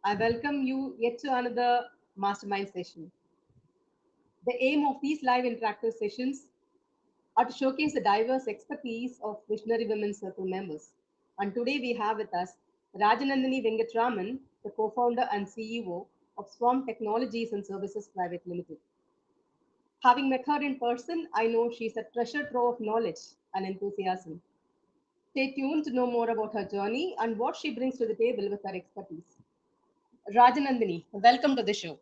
I welcome you yet to another mastermind session. The aim of these live interactive sessions are to showcase the diverse expertise of Visionary Women Circle members. And today we have with us Rajanandini Venkataraman, the co-founder and CEO of Swomb Technologies and Services Private Limited. Having met her in person, I know she's a treasure trove of knowledge and enthusiasm. Stay tuned to know more about her journey and what she brings to the table with her expertise. Rajanandini, welcome to the show.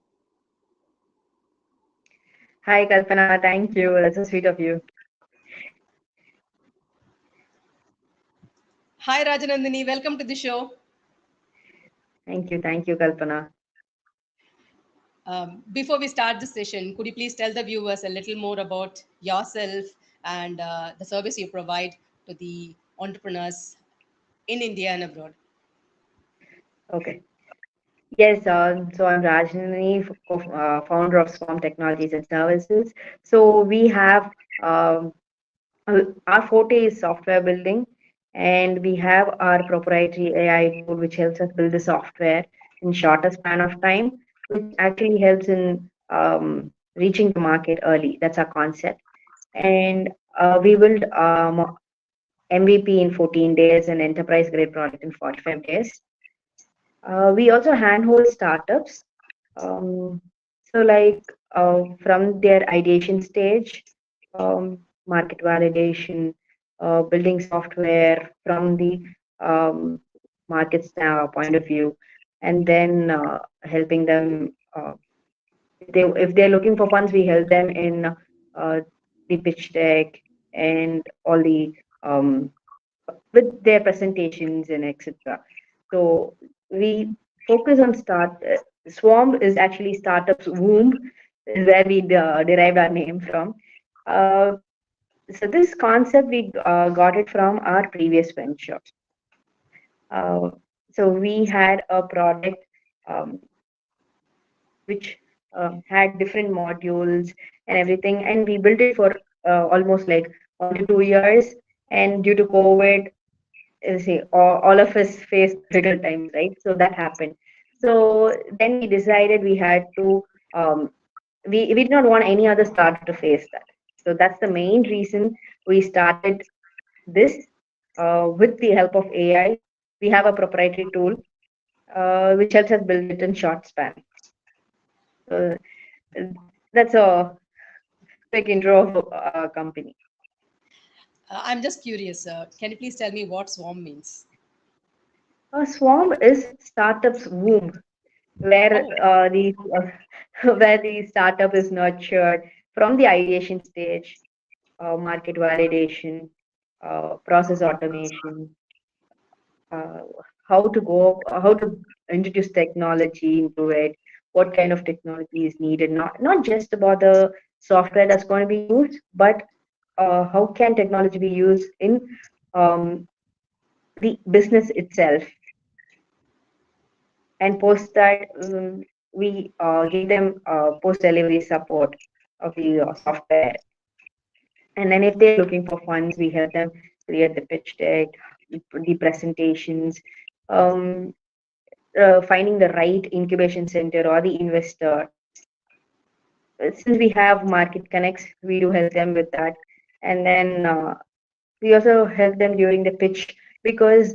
Hi, Kalpana. Thank you. That's so sweet of you. Hi, Rajanandini. Welcome to the show. Thank you. Thank you, Kalpana. Before we start the session, could you please tell the viewers a little more about yourself and the service you provide to the entrepreneurs in India and abroad? Okay. Yes, so I'm Rajanani, founder of Swomb Technologies and Services. So we have our forte is software building, and we have our proprietary AI tool which helps us build the software in shorter span of time, which actually helps in reaching the market early. That's our concept. And we build MVP in 14 days and enterprise grade product in 45 days. We also handhold startups. Um, so, like from their ideation stage, market validation, building software from the um, market point of view, and then helping them. If they're looking for funds, we help them in the pitch deck and all the um, with their presentations and etc. So we focus on Swarm is actually startups womb is where we derived our name from. Uh, so this concept we got it from our previous venture. Uh, so we had a product um, which had different modules and everything, and we built it for almost like 1 to 2 years. And due to COVID, see all of us faced difficult times, right? So that happened. So then we decided we had to we did not want any other startup to face that. So that's the main reason we started this with the help of AI. We have a proprietary tool which helps us build it in short span. So that's a quick intro of our company. I'm just curious. Can you please tell me what swarm means? A swarm is startup's womb, where Oh, the where the startup is nurtured from the ideation stage, market validation, process automation, uh, how to introduce technology into it, what kind of technology is needed, not just about the software that's going to be used, but how can technology be used in um, the business itself. And post that, we give them post delivery support of the software. And then if they're looking for funds, we help them create the pitch deck, the presentations, um, finding the right incubation center or the investor. Since we have market connects, we do help them with that. And then we also help them during the pitch, because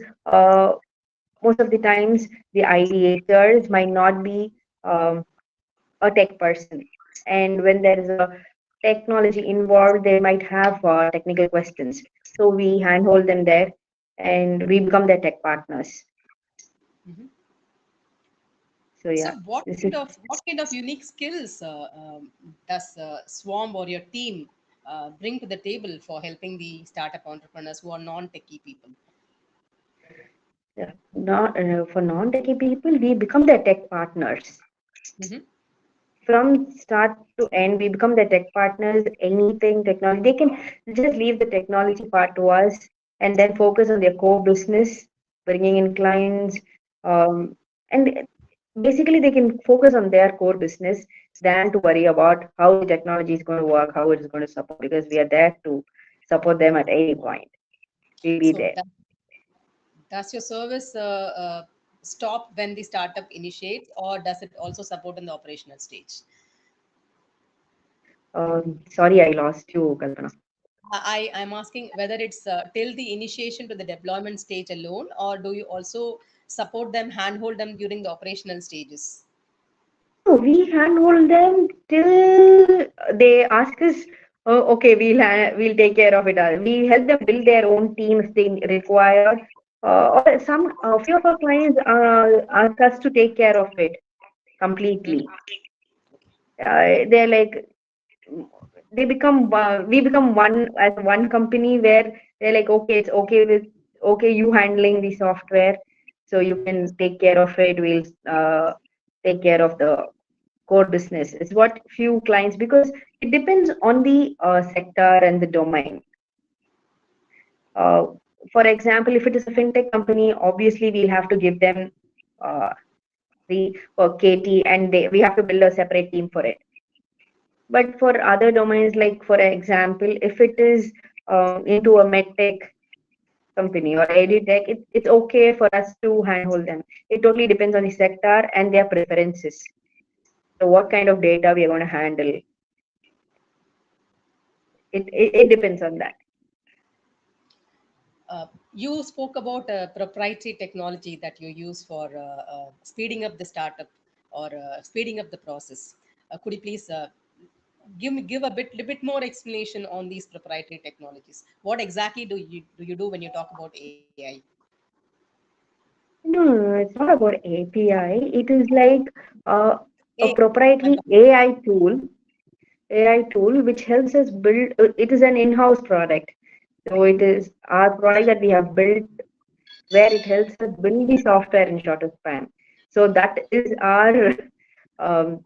most of the times the ideators might not be um, a tech person, and when there is a technology involved, they might have technical questions. So we handhold them there, and we become their tech partners. mhm. So So yeah, what this kind is of what kind of unique skills does Swarm or your team bring to the table for helping the startup entrepreneurs who are non-techie people? not for non-techie people. We become their tech partners Mm-hmm. from start to end. We become their tech partners. Anything technology, they can just leave the technology part to us, and then focus on their core business, bringing in clients, and basically they can focus on their core business than to worry about how the technology is going to work, how it is going to support, because we are there to support them at any point. We'll be So there. does your service stop when the startup initiates, or does it also support in the operational stage? Sorry, I lost you, Kalpana. I'm asking whether it's till the initiation to the deployment stage alone, or do you also support them, handhold them during the operational stages? No, we handhold them till they ask us, oh, okay, we'll take care of it. We help them build their own team if they require. Or some a few of our clients ask us to take care of it Mhm. completely. They're like they become we become one as one company where they're like, okay, it's okay with okay you handling the software, so you can take care of it. We'll take care of the core business is what few clients, because it depends on the sector and the domain. uh, for example, if it is a fintech company, obviously we'll have to give them uh, the KT, and we have to build a separate team for it. But for other domains, like for example, if it is into a medtech company or edutech, it's okay for us to handhold them. It totally depends on the sector and their preferences. So what kind of data we are going to handle, it depends on that. You spoke about proprietary technology that you use for speeding up the startup or speeding up the process. Could you please give a bit more explanation on these proprietary technologies? What exactly do you do when you talk about AI? No, no, no, it's not about API. It is like a AI, I'm proprietary talking. AI tool which helps us build. It is an in-house product, so it is our product that we have built, where it helps us build the software in shorter span. So that is our um,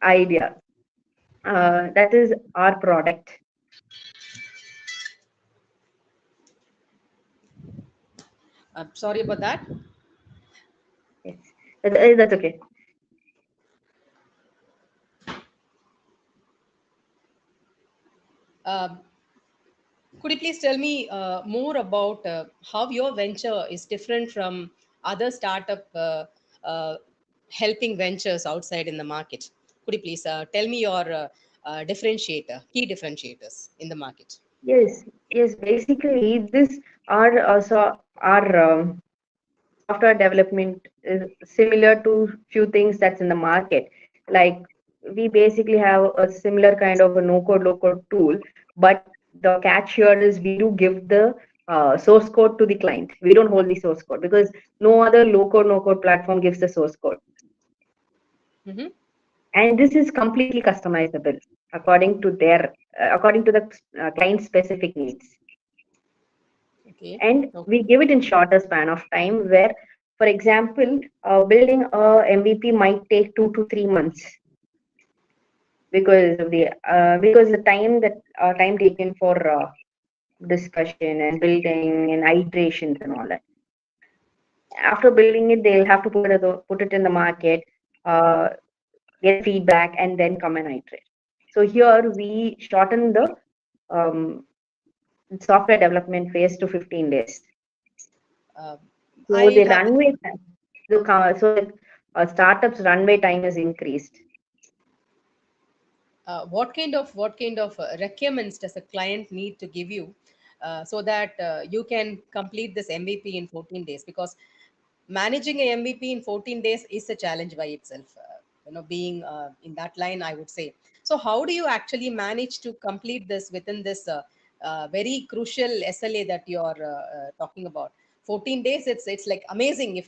idea. That is our product. Sorry about that. Yes, that's okay. Um, Could you please tell me more about how your venture is different from other startup helping ventures outside in the market? Could you please tell me your key differentiators in the market? Yes, yes. Basically, this our software development is similar to few things that's in the market. Like we basically have a similar kind of a no code low code tool, but the catch here is we do give the source code to the client. We don't hold the source code because no other low code no code platform gives the source code, Mm-hmm. and this is completely customizable according to the client specific needs. Okay. And Okay. we give it in shorter span of time, where for example building a MVP might take 2 to 3 months, because the time taken for discussion and building and iterations and all that. After building it, they'll have to put it in the market, uh, get feedback, and then come and iterate. So here we shorten the um, software development phase to 15 days. Uh, So I the have runway time, the startup's runway time is increased. what kind of requirements does a client need to give you so that you can complete this MVP in 14 days? Because managing a MVP in 14 days is a challenge by itself. Being in that line, I would say. So, how do you actually manage to complete this within this very crucial SLA that you're talking about? 14 days, it's like amazing if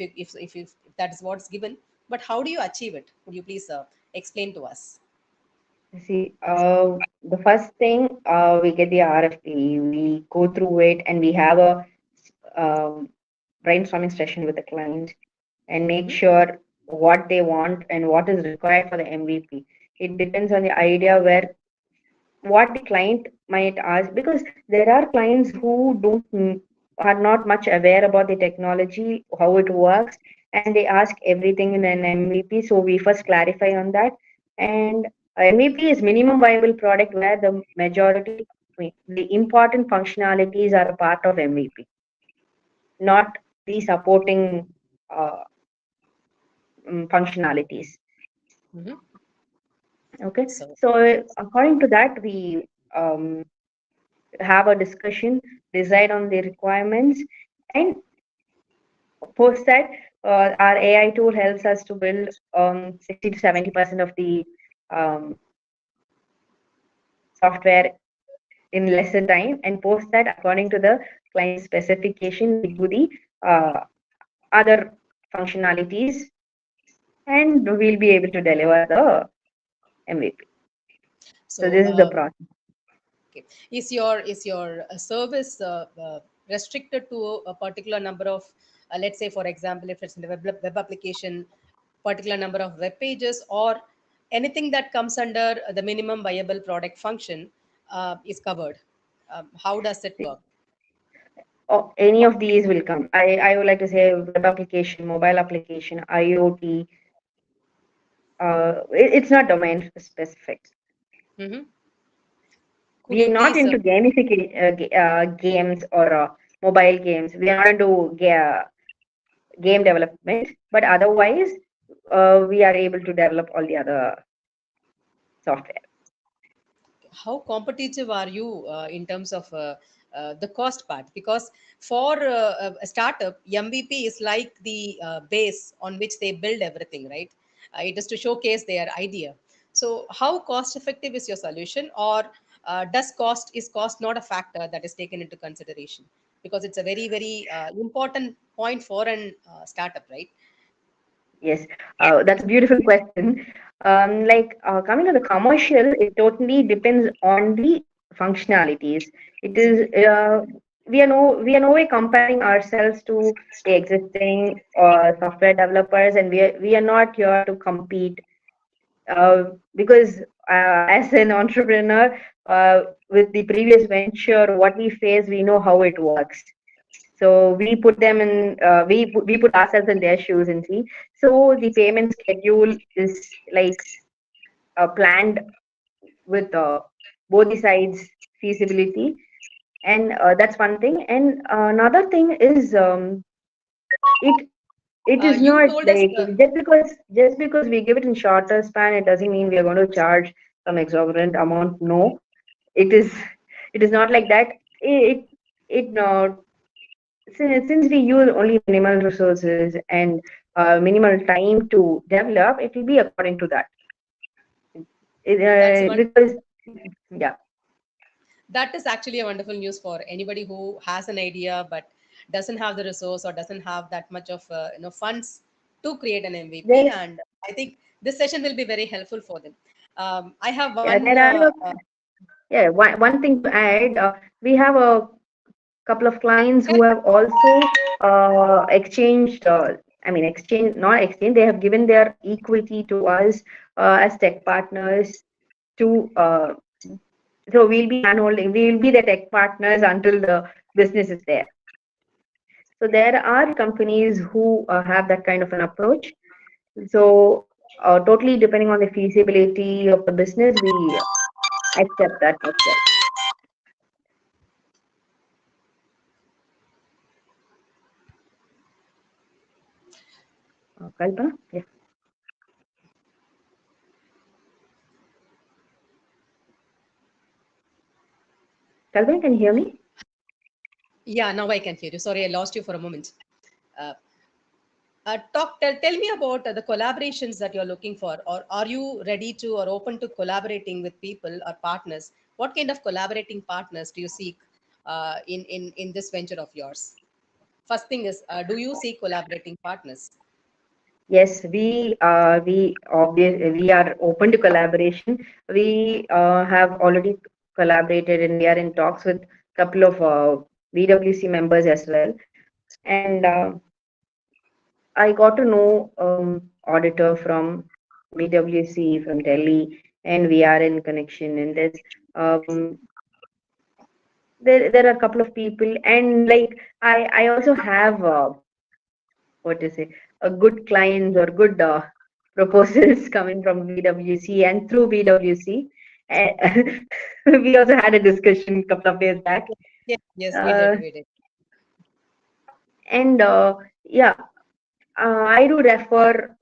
that is what's given. But how do you achieve it? Would you please explain to us? See, the first thing, we get the RFP, we go through it, and we have a um, brainstorming session with the client and make Mm-hmm. sure what they want and what is required for the MVP. It depends on the idea where what the client might ask, because there are clients who don't are not much aware about the technology, how it works, and they ask everything in an MVP. So we first clarify on that. And MVP is minimum viable product, where the majority, the important functionalities are a part of MVP, not the supporting. uh, functionalities. Mhm. Okay, So, so according to that, we um, have a discussion, decide on the requirements, and post that our AI tool helps us to build 60 to 70% of the um, software in lesser time, and post that according to the client specification. We do the uh, other functionalities, and we'll be able to deliver the MVP. So so this is the process. okay. Is your service restricted to a particular number of, let's say, for example, if it's in the web application, particular number of web pages, or anything that comes under the minimum viable product function is covered? How does it work? Oh, any of these will come. I would like to say web application, mobile application, IoT. It's not domain specific. Hmm. Could We you are not please? into gamification games or mobile games. We are not into game development, but otherwise, we are able to develop all the other software. How competitive are you in terms of the cost part? Because for a startup, MVP is like the base on which they build everything, right? It is to showcase their idea. So how cost effective is your solution, or does cost not a factor that is taken into consideration? Because it's a very important point for an startup, right? Yes, that's a beautiful question. Coming to the commercial, it totally depends on the functionalities. It is we are no way comparing ourselves to the existing software developers, and we are not here to compete because as an entrepreneur, with the previous venture, what we face, we know how it works. So we put them in, we put ourselves in their shoes and see. So the payment schedule is like planned with both the sides feasibility, and that's one thing. And another thing is it it is You not told us. like just because we give it in shorter span, it doesn't mean we are going to charge some exorbitant amount. No, it is it is not like that. It since we use only minimal resources and minimal time to develop, it will be according to that. That's one. Because yeah, That is actually a wonderful news for anybody who has an idea but doesn't have the resource or doesn't have that much of funds to create an MVP. there And I think this session will be very helpful for them. I have yeah one. there are one thing to add. We have a couple of clients who have also exchanged. I mean, exchange not exchange. They have given their equity to us as tech partners to so we'll be handholding, we will be the tech partners until the business is there. So there are companies who have that kind of an approach. So totally depending on the feasibility of the business, we accept that as well. Kalpana, yes. Kalpana, can you hear me? Yeah, now I can hear you. Sorry, I lost you for a moment. Uh, tell me about the collaborations that you're looking for, or are you ready to or open to collaborating with people or partners? What kind of collaborating partners do you seek in this venture of yours? First thing is, do you seek collaborating partners? Yes, we are open to collaboration. We have already collaborated, and we are in talks with a couple of VWC members as well. And I got to know auditor from VWC from Delhi, and we are in connection. And um, there are a couple of people, and like I also have what to say, a good clients or good proposals coming from VWC and through VWC. And we also had a discussion a couple of days back. Yes, yes, we Uh, did. We did. and yeah, I do refer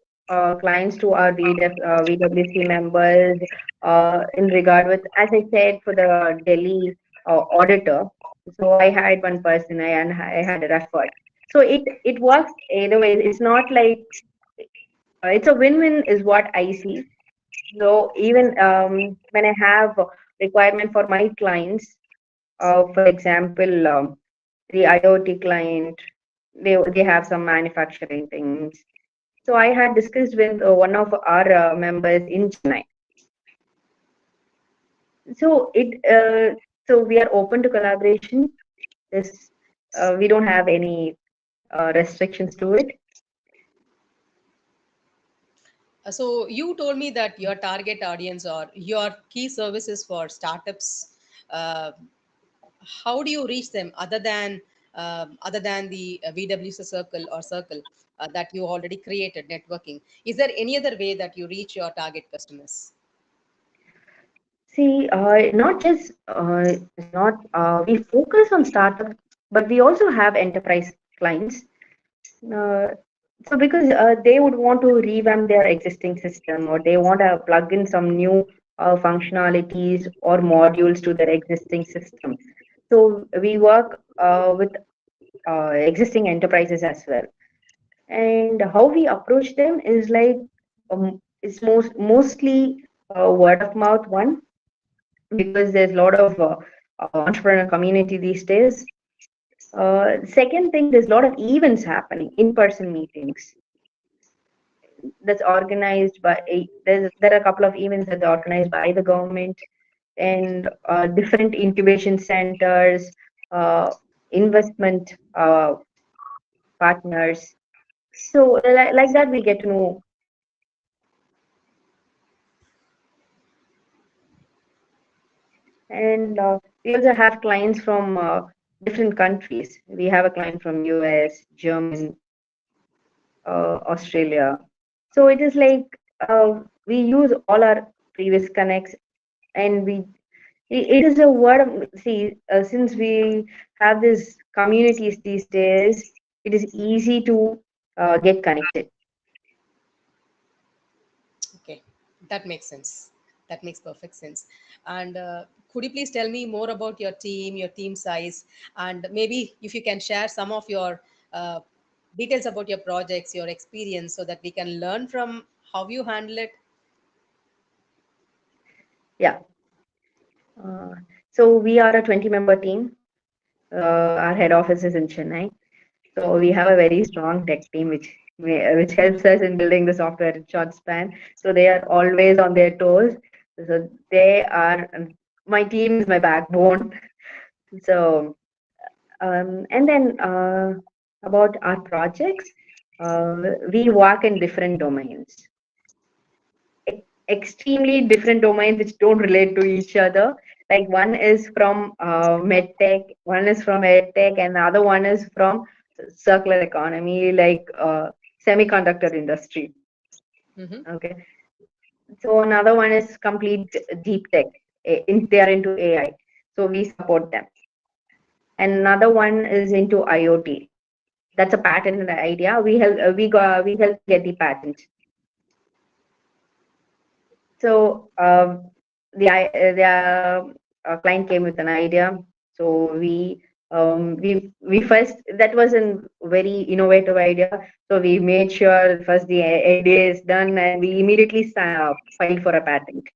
clients to our VWC members in regard with, as I said, for the Delhi auditor. So I had one person and I had referred. So it works either way. It's not like it's a win-win is what I see. So even when I have requirement for my clients, for example, the IoT client, they have some manufacturing things. So I had discussed with one of our members in Chennai. So so we are open to collaboration. This we don't have any restrictions to it. So you told me that your target audience or your key services for startups. Uh, how do you reach them other than the VWC circle that you already created networking? Is there any other way that you reach your target customers? See, not just not we focus on startup, but we also have enterprise clients. Uh, so because they would want to revamp their existing system or they want to plug in some new functionalities or modules to their existing system. So we work with existing enterprises as well. And how we approach them is like it's mostly word of mouth one because there's a lot of entrepreneur community these days. Second thing, there's a lot of events happening, in-person meetings that's organized by there are a couple of events that are organized by the government and different incubation centers, uh, investment partners. So like that, we get to know. And we also have clients from different countries. We have a client from US, German, Australia. So it is like we use all our previous connects, and it is a word of see since we have this communities these days, it is easy to get connected. Okay, that makes sense. That makes perfect sense. And could you please tell me more about your team size, and maybe if you can share some of your uh, details about your projects, your experience, so that we can learn from how you handle it? Yeah. Uh, so we are a 20-member team. Our head office is in Chennai. So we have a very strong tech team, which helps us in building the software in short span. So they are always on their toes. So they are my team is my backbone. So and then about our projects, we work in different domains, extremely different domains which don't relate to each other. Like one is from medtech, one is from edtech, and the other one is from circular economy, like semiconductor industry. Mm-hmm. Okay, so another one is complete deep tech. They are into AI, so we support them. And another one is into IoT. That's a patent idea. We help get the patent. So the client came with an idea. So we first that was a very innovative idea. So we made sure first the NDA is done, and we immediately filed for a patent.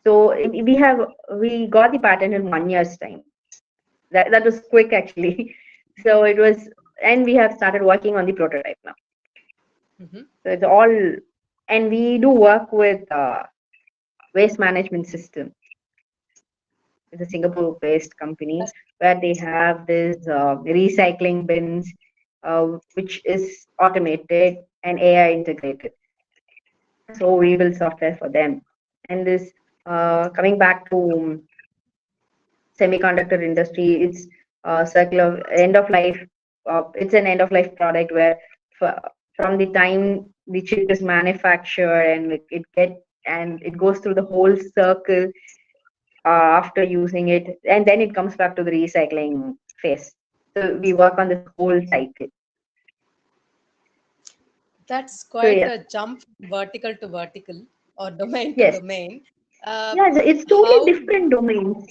So we got the patent in 1 year's time. That was quick actually. So it was, and we have started working on the prototype now. Mm-hmm. So it's all, and we do work with waste management system. It's a Singapore-based company where they have this recycling bins, which is automated and AI integrated. So we build software for them. And this coming back to semiconductor industry, it's circular end of life. It's an end of life product where from the time the chip is manufactured and it goes through the whole circle after using it, and then it comes back to the recycling phase. So we work on this whole cycle. That's So quite yeah, a jump from vertical to vertical or domain to yes, domain. yeah, it's totally How different domains.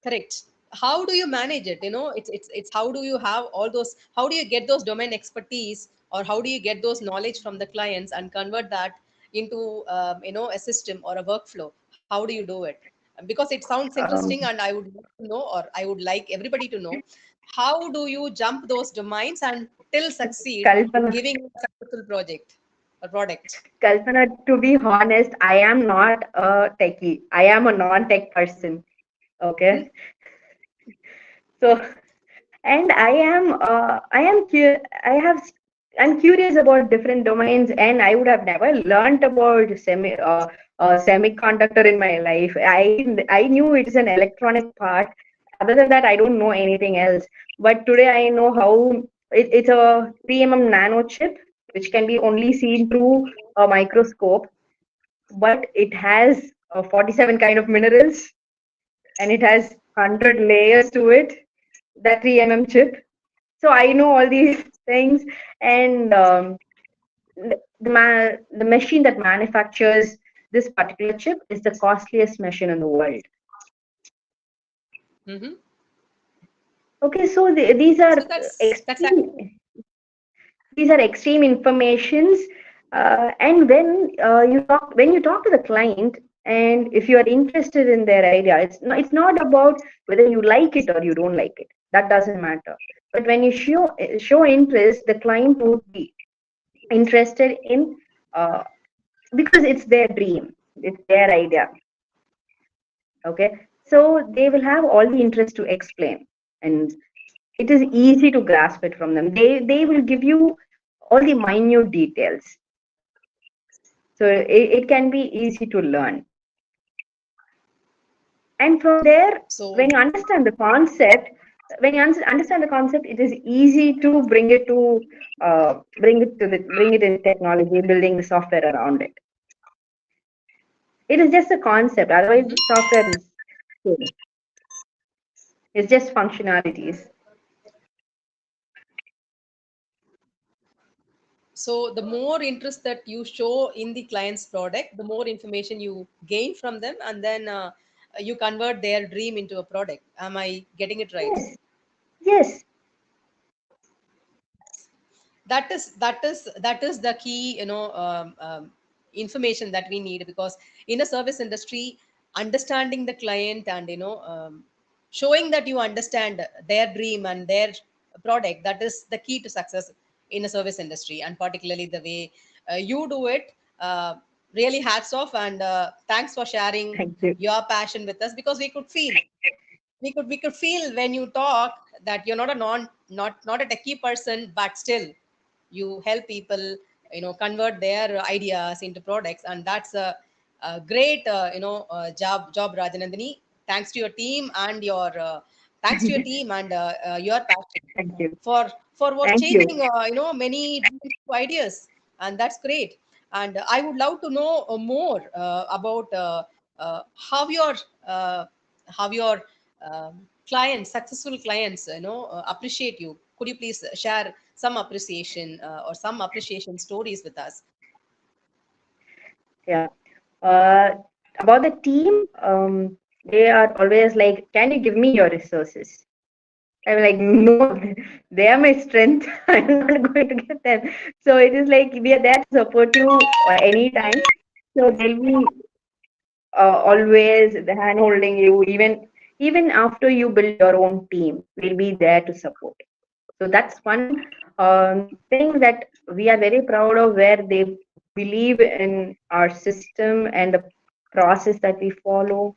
correct? How do you manage it? It's how do you have all those? How do you get those domain expertise, or how do you get those knowledge from the clients and convert that into a system or a workflow? How do you do it? Because it sounds interesting, Um, and I would like to know, or I would like everybody to know, how do you jump those domains and still succeed Kalpana, giving a successful project or product? Kalpana, to be honest, I am not a techie. I am a non-tech person. Okay, so and I'm curious about different domains, and I would have never learned about semiconductor in my life. I knew it's an electronic part. Other than that, I don't know anything else. But today I know how it's a 3 nano chip, which can be only seen through a microscope, but it has 47 kind of minerals, and it has 100 layers to it, that 3 chip. So I know all these things, and the machine that manufactures this particular chip is the costliest machine in the world. Hmm. Okay, so these are So that's extreme. These are extreme informations, and when you talk to the client, and if you are interested in their idea, it's not about whether you like it or you don't like it. That doesn't matter. But when you show interest, the client would be interested in, uh, because it's their dream, it's their idea. Okay, so they will have all the interest to explain, and it is easy to grasp it from them. They will give you all the minute details, so it can be easy to learn. And from there, so when you understand the concept, understand the concept, it is easy to bring it in technology, building the software around it. It is just a concept. Otherwise, the software is good. It's just functionalities. So the more interest that you show in the client's product, the more information you gain from them, and then you convert their dream into a product. Am I getting it right? Yes, yes, That is the key, information that we need, because in a service industry, understanding the client and showing that you understand their dream and their product, that is the key to success in a service industry, and particularly the way you do it. Really hats off, and thanks for sharing thank you. your passion with us, because we could feel when you talk that you're not a not a techie person, but still you help people convert their ideas into products, and that's a great job, Rajanandini. Thanks to your team and your thanks to your team and your passion Thank you. for Thank you. changing many ideas, and that's great. And I would love to know more about how your uh, clients, successful clients, appreciate you. Could you please share some appreciation or some appreciation stories with us? Yeah. Uh, about the team, they are always like, "Can you give me your resources?" I'm like, "No, they are my strength. I'm not going to get them." So it is like we are there to support you anytime. So they'll be always hand holding you, even after you build your own team. We'll be there to support. So that's one thing that we are very proud of, where they believe in our system and the process that we follow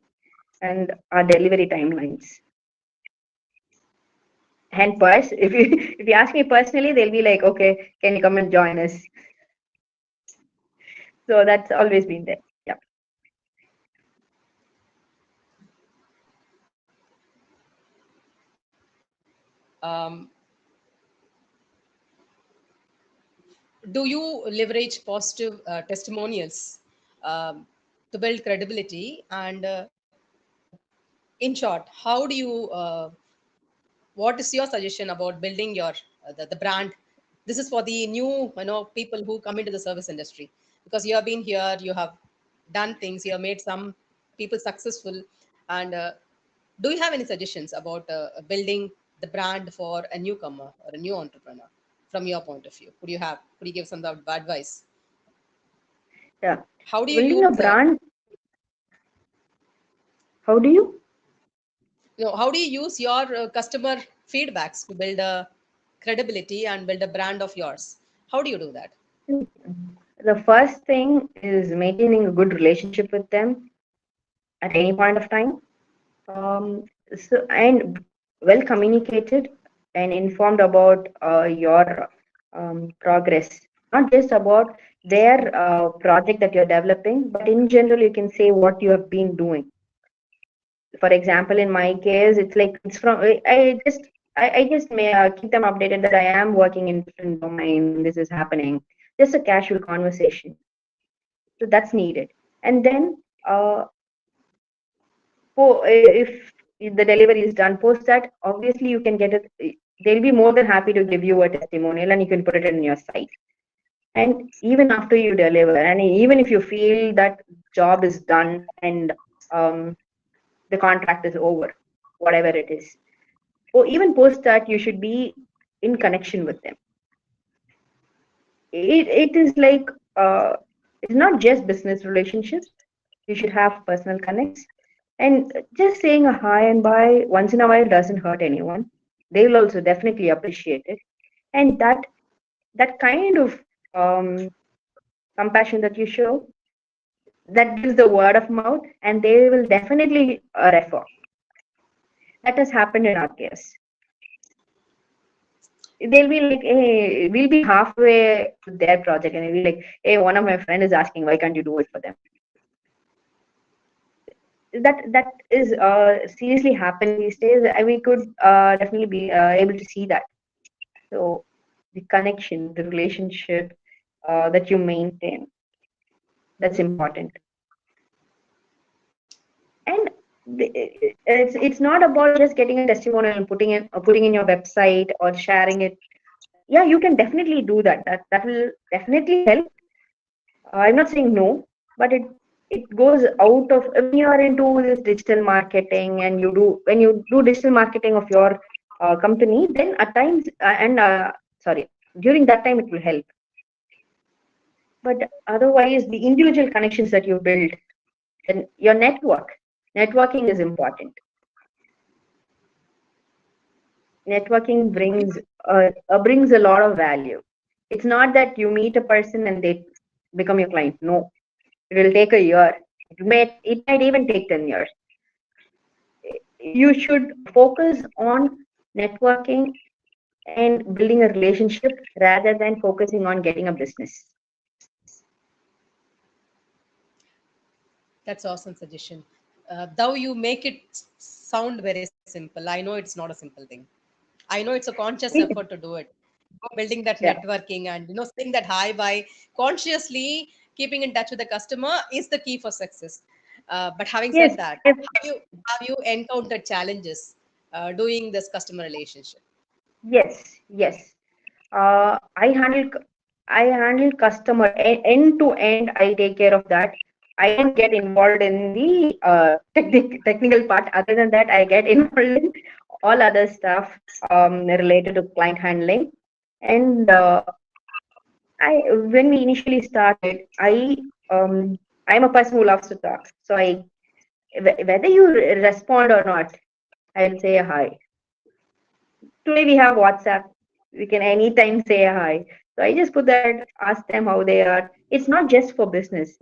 and our delivery timelines. And if you if you ask me personally, they'll be like, "Okay, can you come and join us?" So that's always been there. Yeah. Um, do you leverage positive testimonials um, to build credibility? And in short, how do you what is your suggestion about building your the brand This is for the new, people who come into the service industry, because you have been here, you have done things, you have made some people successful. And do you have any suggestions about building the brand for a newcomer or a new entrepreneur from your point of view? Could you give some advice? Yeah. How do you Building a use brand, how do you? how do you use your customer feedbacks to build a credibility and build a brand of yours? How do you do that? The first thing is maintaining a good relationship with them at any point of time. And well communicated and informed about your progress, not just about their project that you're developing, but in general, you can say what you have been doing. For example, in my case, it's like it's from I just may keep them updated that I am working in different domain and this is happening. Just a casual conversation. So that's needed. And then if the delivery is done post that, obviously you can get it. They'll be more than happy to give you a testimonial and you can put it in your site. And even after you deliver, and even if you feel that job is done and the contract is over, whatever it is, or even post that, you should be in connection with them. It is like it's not just business relationships. You should have personal connects. And just saying a hi and bye once in a while doesn't hurt anyone. They will also definitely appreciate it. And that kind of compassion that you show, that gives the word of mouth, and they will definitely refer. That has happened in our case. They'll be like, hey, we'll be halfway to their project, and they'll be like, hey, one of my friend is asking, why can't you do it for them? That is seriously happening these days. We could definitely be able to see that. So the connection, the relationship that you maintain, that's important. And it's not about just getting a testimonial and putting in your website or sharing it. Yeah, you can definitely do that. That will definitely help. I'm not saying no, but it goes out of when you are into this digital marketing and when you do digital marketing of your company, then at times sorry, during that time it will help. But otherwise, the individual connections that you build, then your networking is important. Networking brings a lot of value. It's not that you meet a person and they become your client. No, it will take a year. It might even take 10 years. You should focus on networking and building a relationship rather than focusing on getting a business. That's awesome suggestion. Though you make it sound very simple, I know it's not a simple thing. I know it's a conscious effort to do it. Building that Yeah. networking and saying that hi bye, consciously keeping in touch with the customer is the key for success. But having Yes. said that, Yes. have you encountered challenges doing this customer relationship? Yes. Yes. I handle customer end to end. I take care of that. I don't get involved in the technical part. Other than that, I get involved in all other stuff related to client handling. And when we initially started, I'm a person who loves to talk. So whether you respond or not, I'll say hi. Today we have WhatsApp. We can anytime say hi. So I just put that, ask them how they are. It's not just for business.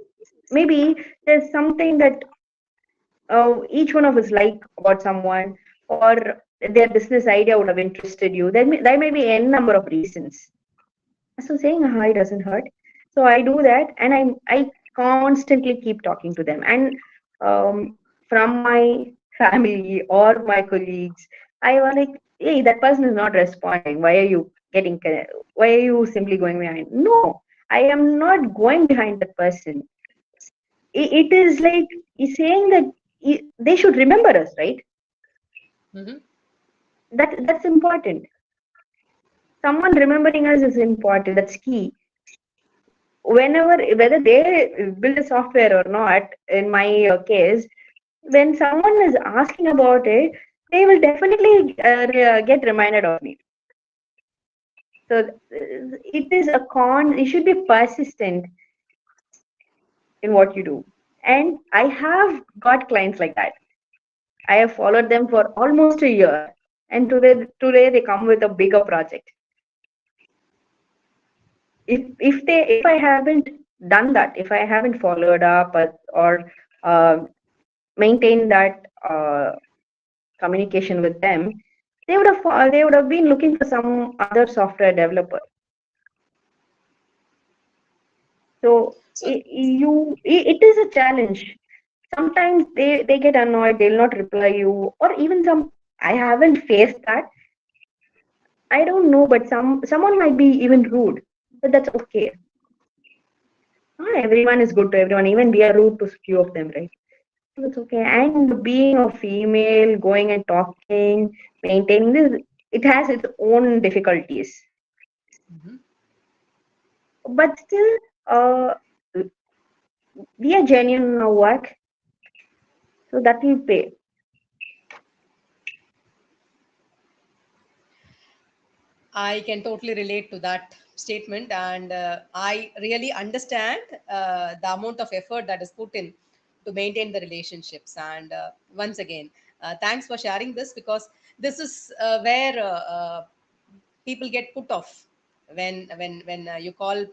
Maybe there's something that each one of us like about someone, or their business idea would have interested you. There may be n number of reasons. So saying hi doesn't hurt. So I do that, and I constantly keep talking to them. And from my family or my colleagues, I was like, hey, that person is not responding. Why are you why are you simply going behind? No, I am not going behind that person. It is like he's saying that they should remember us, right? Mm-hmm. That's important. someone remembering us is important. That's key. Whenever, whether they build a software or not, in my case, when someone is asking about it, they will definitely get reminded of me. So it is a con. You should be persistent in what you do. And I have got clients like that. I have followed them for almost a year, and today they come with a bigger project. If I haven't done that, if I haven't followed up or uh, maintained that communication with them, they would have been looking for some other software developer. So So it is a challenge. Sometimes they get annoyed, they'll not reply you, or even some. I haven't faced that. I don't know, but someone might be even rude, but that's okay. Not everyone is good to everyone. Even we are rude to few of them, right? So it's okay. And being a female, going and talking, maintaining this, it has its own difficulties. mhm. But still, uh, we are genuine in our work, so that will pay. I can totally relate to that statement, and I really understand the amount of effort that is put in to maintain the relationships. And once again, thanks for sharing this, because this is where people get put off when you call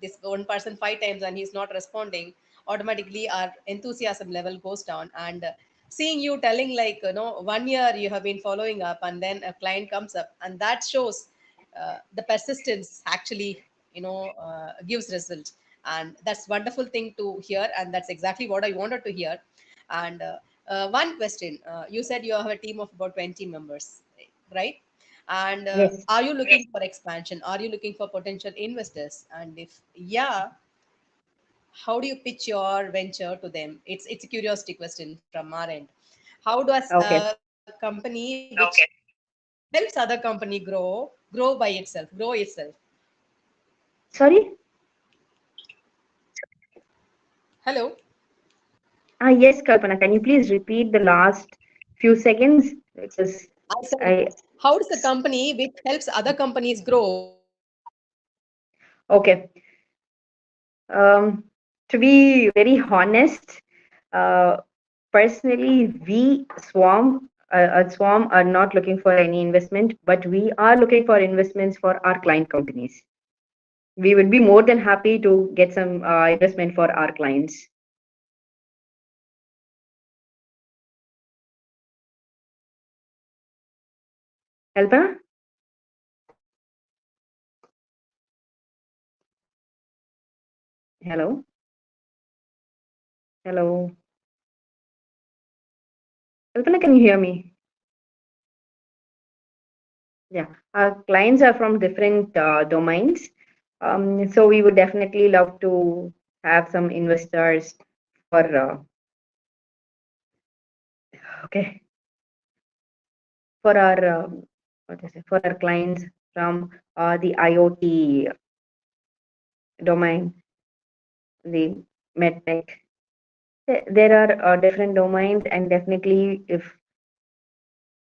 this one person 5 times and he's not responding. Automatically our enthusiasm level goes down, and seeing you telling, like, 1 year you have been following up, and then a client comes up, and that shows the persistence actually gives result. And that's wonderful thing to hear, and that's exactly what I wanted to hear. And one question, you said you have a team of about 20 members, right? And Yes. are you looking for expansion? Are you looking for potential investors? And if yeah, how do you pitch your venture to them? It's a curiosity question from our end. How does a Okay. company which helps other company grow by itself, grow itself? Sorry. Hello. Yes, Kalpana. Can you please repeat the last few seconds? Because I said, I how does a company which helps other companies grow by itself? okay. To be very honest, uh, personally, we Swarm are not looking for any investment, but we are looking for investments for our client companies. We would be more than happy to get some investment for our clients. Kalpana? Hello? Hello? Kalpana, can you hear me? Yeah, our clients are from different domains. So we would definitely love to have some investors for okay for our what is it, for our clients from the IoT domain, the medtech. There are different domains, and definitely if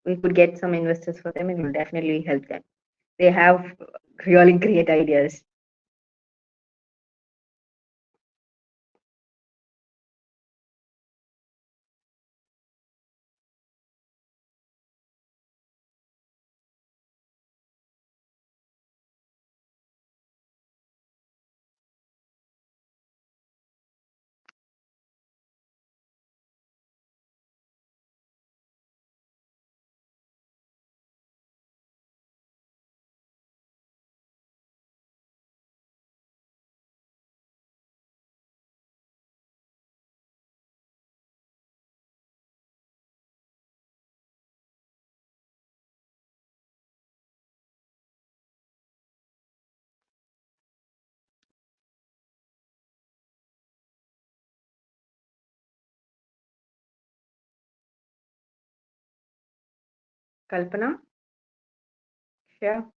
we could get some investors for them, it will definitely help them. They have really great ideas. Kalpana? Sure.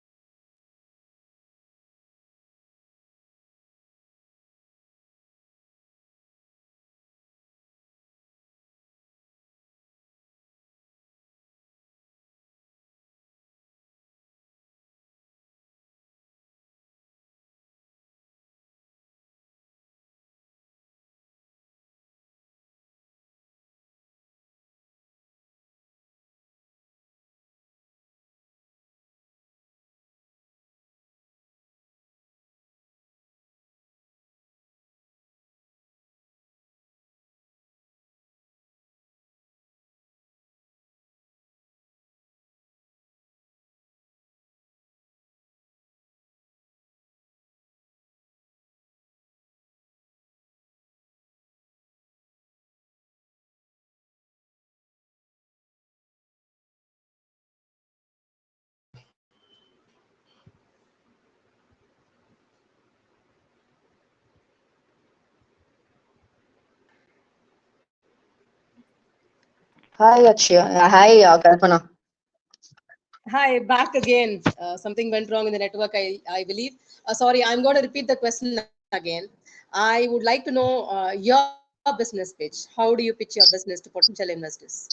Hi, Akshay. Hi, Kalpana. Hi, back again. Something went wrong in the network, I believe. Sorry, I'm going to repeat the question again. I would like to know your business pitch. How do you pitch your business to potential investors?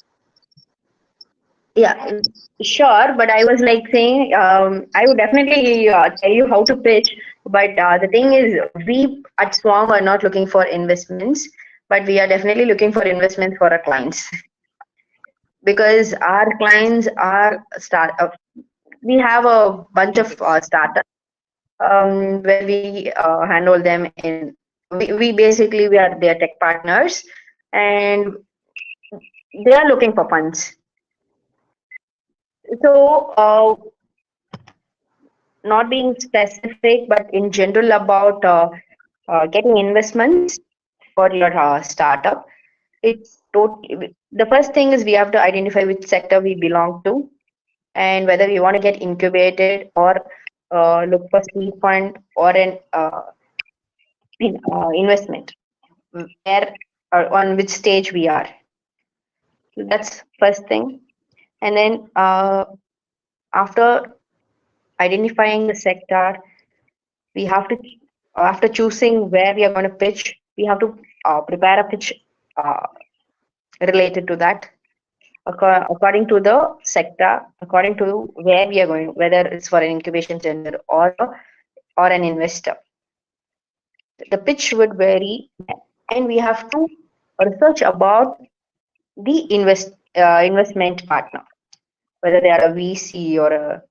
Yeah, sure. But I was like saying, I would definitely tell you how to pitch. But the thing is, we at Swomb are not looking for investments, but we are definitely looking for investments for our clients because our clients are start. We have a bunch of startups where we handle them in. We basically we are their tech partners, and they are looking for funds. So, not being specific, but in general about getting investments for your startup. It's totally the first thing is we have to identify which sector we belong to and whether we want to get incubated or look for seed fund or an investment where on which stage we are. So that's first thing. And then after identifying the sector, we have to after choosing where we are going to pitch, we have to prepare a pitch uh, related to that according to the sector, according to where we are going, whether it's for an incubation center or an investor. The pitch would vary, and we have to research about the investment partner, whether they are a VC or a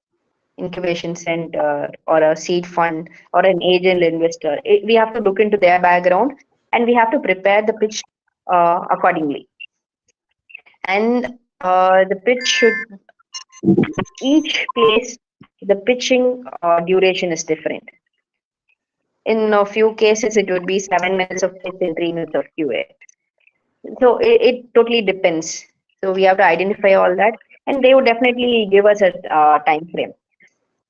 incubation center or a seed fund or an angel investor. We have to look into their background and we have to prepare the pitch accordingly. And the pitch should, each place, the pitching duration is different. In a few cases, it would be 7 minutes of pitch and 3 minutes of QA. So it totally depends. So we have to identify all that, and they would definitely give us a time frame.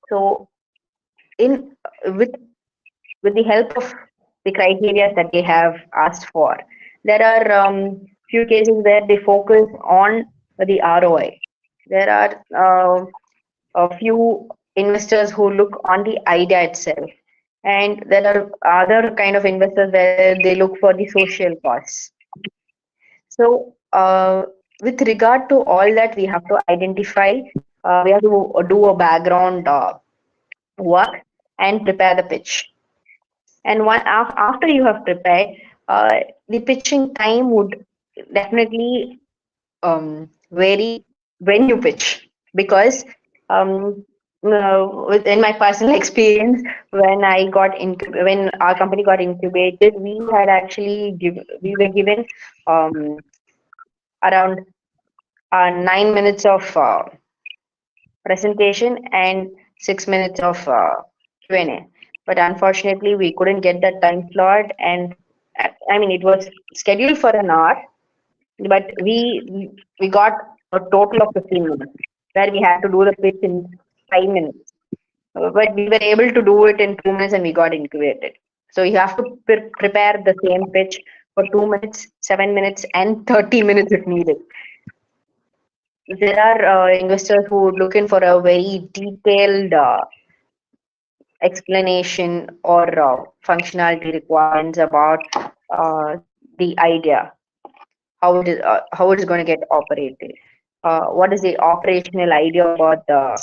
So in with with the help of the criteria that they have asked for. There are few cases where they focus on the ROI. There are a few investors who look on the idea itself, and there are other kind of investors where they look for the social costs. So, with regard to all that, we have to identify. We have to do a background work and prepare the pitch. And after you have prepared, the pitching time would definitely vary when you pitch because in my personal experience, when our company got incubated, we were given um, around 9 minutes of presentation and 6 minutes of Q&A. But unfortunately, we couldn't get that time slot, and I mean it was scheduled for an hour, but we got a total of 15 minutes where we had to do the pitch in 5 minutes. But we were able to do it in 2 minutes, and we got incubated. So you have to prepare the same pitch for 2 minutes, 7 minutes, and 30 minutes if needed. There are investors who are looking for a very detailed explanation or functionality requirements about the idea, how it is going to get operated, what is the operational idea about the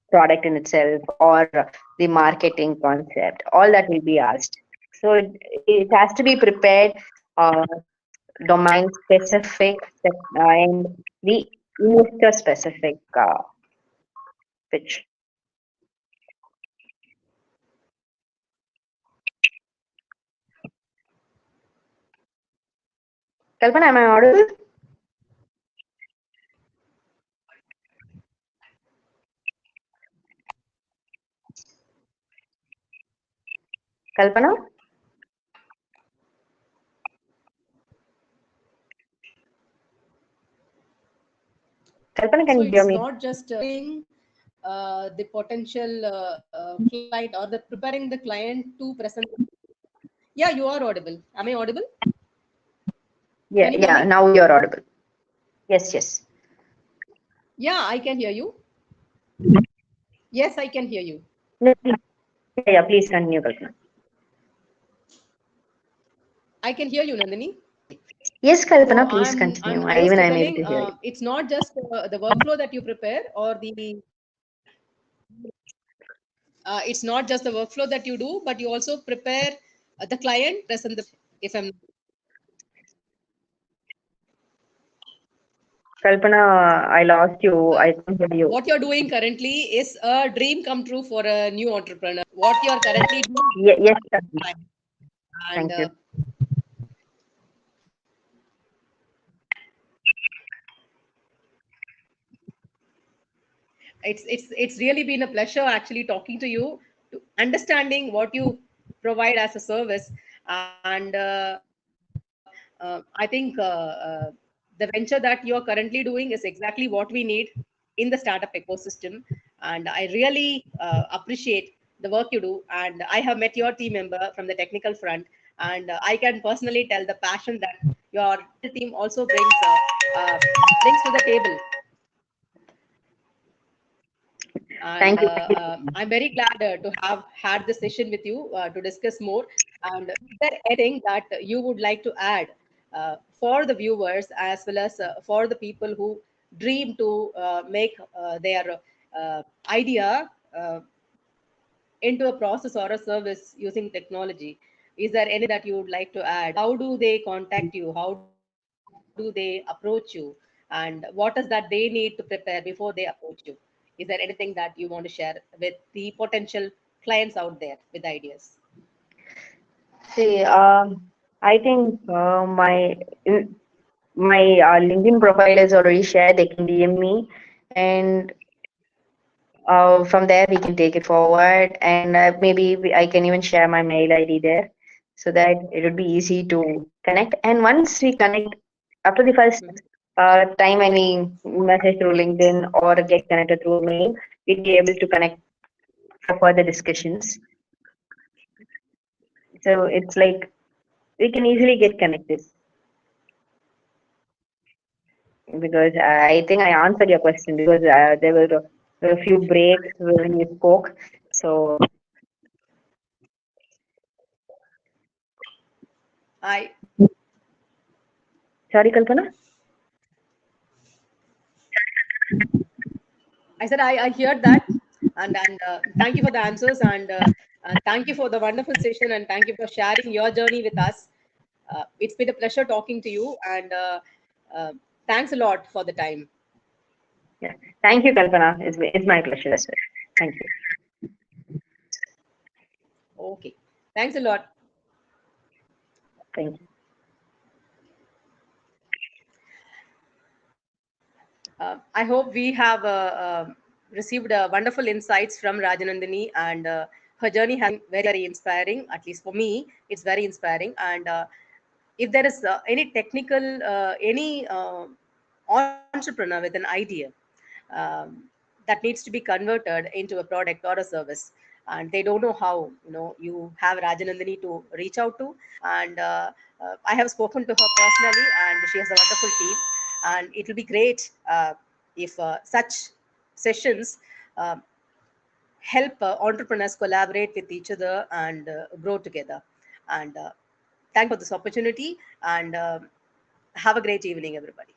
product in itself or the marketing concept. All that will be asked. So it has to be prepared, uh, domain specific, and the investor specific pitch. Kalpana, am I audible? Kalpana? Kalpana, So can you hear it's me? not just the potential client or the preparing the client to present. Yeah, you are audible. Am I audible? Yeah, Can you hear yeah. me? Now you're audible. Yes, yes. Yeah, I can hear you. Yes, I can hear you. No, yeah, please continue, Kalpana. I can hear you, Nandini. Yes, So Kalpana, please continue. I was Even I'm able telling, to hear you. it's not just the workflow that you prepare or it's not just the workflow that you do, but you also prepare the client present the if I'm Kalpana, I lost you. uh, I can't hear you. what you're doing currently is a dream come true for a new entrepreneur. What you're currently doing, Yes, Kalpana. and Thank you. it's really been a pleasure actually talking to you, to understanding what you provide as a service, and I think the venture that you're currently doing is exactly what we need in the startup ecosystem, and I really appreciate the work you do. And I have met your team member from the technical front, and I can personally tell the passion that your team also brings to the table. And Thank you. Thank you. I'm very glad to have had this session with you to discuss more. And is there anything that you would like to add for the viewers, as well as for the people who dream to make their idea into a process or a service using technology? Is there anything that you would like to add? How do they contact you? How do they approach you? And what is that they need to prepare before they approach you? Is there anything that you want to share with the potential clients out there with ideas? See, I think my LinkedIn profile is already shared. They can DM me, and from there we can take it forward. And I can even share my mail ID there, so that it would be easy to connect. And once we connect, after the first time when we message through LinkedIn or get connected through mail, we'd be able to connect for further discussions. So it's like we can easily get connected, because I think I answered your question, because there were a few breaks when you spoke. So I sorry, Kalpana. I said I heard that, and thank you for the answers, and thank you for the wonderful session, and thank you for sharing your journey with us. It's been a pleasure talking to you, and uh, thanks a lot for the time. Yeah. Thank you, Kalpana. It's my pleasure as well. Thank you. Okay, thanks a lot. Thank you. I hope we have received wonderful insights from Rajanandini, and her journey has been very, very inspiring. At least for me, it's very inspiring. And if there is any entrepreneur with an idea that needs to be converted into a product or a service, and they don't know how, you have Rajanandini to reach out to. And I have spoken to her personally, and she has a wonderful team. And it will be great if such sessions uh, help entrepreneurs collaborate with each other and grow together. And thank you for this opportunity, and have a great evening, everybody.